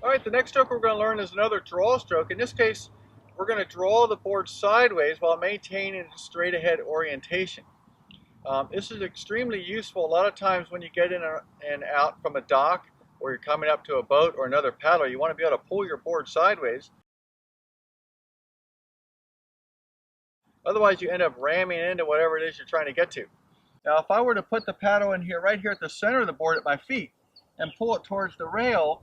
Alright, the next stroke we're going to learn is another draw stroke. In this case, we're going to draw the board sideways while maintaining a straight ahead orientation. This is extremely useful a lot of times when you get in and out from a dock, or you're coming up to a boat or another paddler. You want to be able to pull your board sideways. Otherwise you end up ramming into whatever it is you're trying to get to. Now if I were to put the paddle in here, right here at the center of the board at my feet, and pull it towards the rail,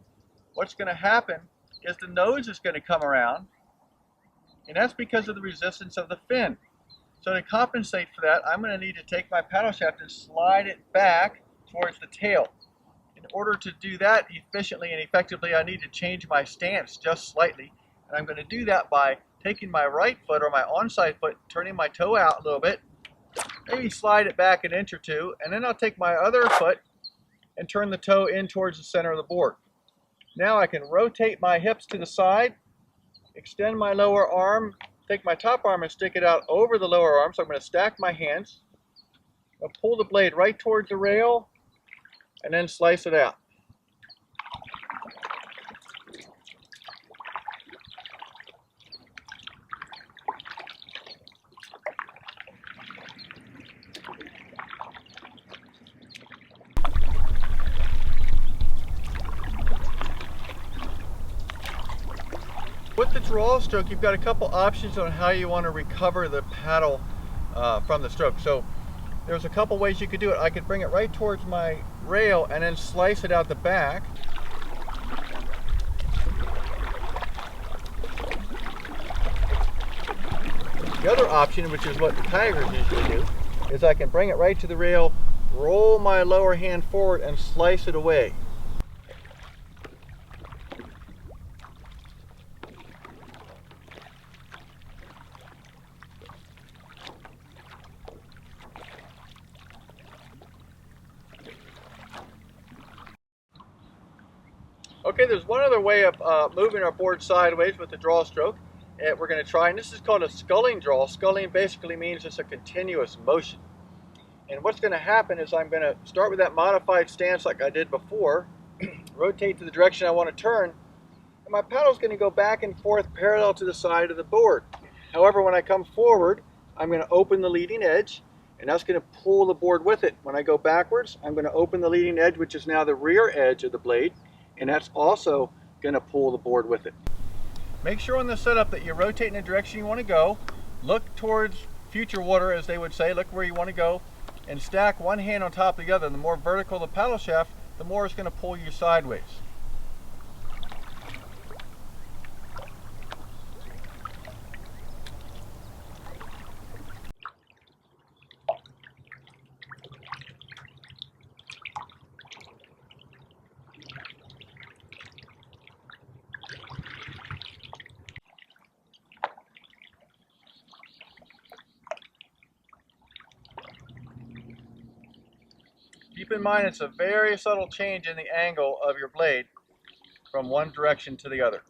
what's going to happen is the nose is going to come around, and that's because of the resistance of the fin. So to compensate for that, I'm going to need to take my paddle shaft and slide it back towards the tail. In order to do that efficiently and effectively, I need to change my stance just slightly, and I'm going to do that by taking my right foot or my onside foot, turning my toe out a little bit, maybe slide it back an inch or two, and then I'll take my other foot and turn the toe in towards the center of the board. Now I can rotate my hips to the side, extend my lower arm, take my top arm and stick it out over the lower arm. So I'm going to stack my hands. I'll pull the blade right towards the rail and then slice it out. With the draw stroke, you've got a couple options on how you want to recover the paddle from the stroke. So there's a couple ways you could do it. I could bring it right towards my rail and then slice it out the back. The other option, which is what the tigers usually do, is I can bring it right to the rail, roll my lower hand forward and slice it away. Okay, there's one other way of moving our board sideways with the draw stroke we're going to try, and this is called a sculling draw. Sculling basically means it's a continuous motion. And what's going to happen is I'm going to start with that modified stance like I did before, rotate to the direction I want to turn, and my paddle's going to go back and forth parallel to the side of the board. However, when I come forward, I'm going to open the leading edge, and that's going to pull the board with it. When I go backwards, I'm going to open the leading edge, which is now the rear edge of the blade, and that's also going to pull the board with it. Make sure on the setup that you rotate in the direction you want to go, look towards future water, as they would say, look where you want to go, and stack one hand on top of the other. The more vertical the paddle shaft, the more it's going to pull you sideways. Keep in mind it's a very subtle change in the angle of your blade from one direction to the other.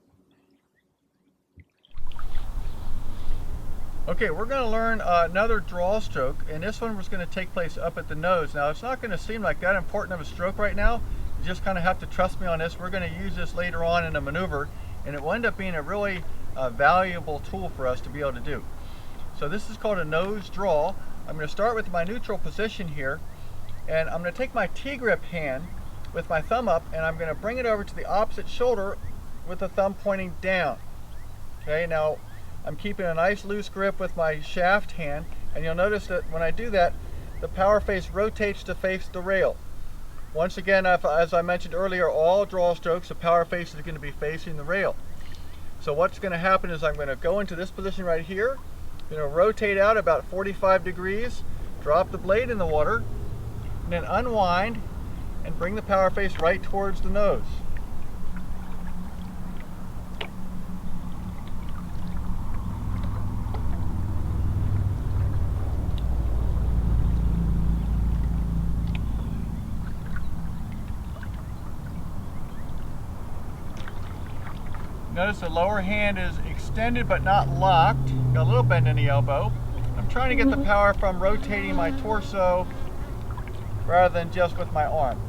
Okay, we're going to learn another draw stroke, and this one was going to take place up at the nose. Now it's not going to seem like that important of a stroke right now. You just kind of have to trust me on this. We're going to use this later on in a maneuver, and it will end up being a really valuable tool for us to be able to do. So this is called a nose draw. I'm going to start with my neutral position here. And I'm going to take my T-grip hand with my thumb up, and I'm going to bring it over to the opposite shoulder with the thumb pointing down. Okay, now I'm keeping a nice loose grip with my shaft hand, and you'll notice that when I do that, the power face rotates to face the rail. Once again, as I mentioned earlier, all draw strokes, the power face is going to be facing the rail. So what's going to happen is I'm going to go into this position right here, I'm going to rotate out about 45 degrees, drop the blade in the water, and then unwind and bring the power face right towards the nose. Notice the lower hand is extended but not locked. Got a little bend in the elbow. I'm trying to get the power from rotating my torso rather than just with my arm.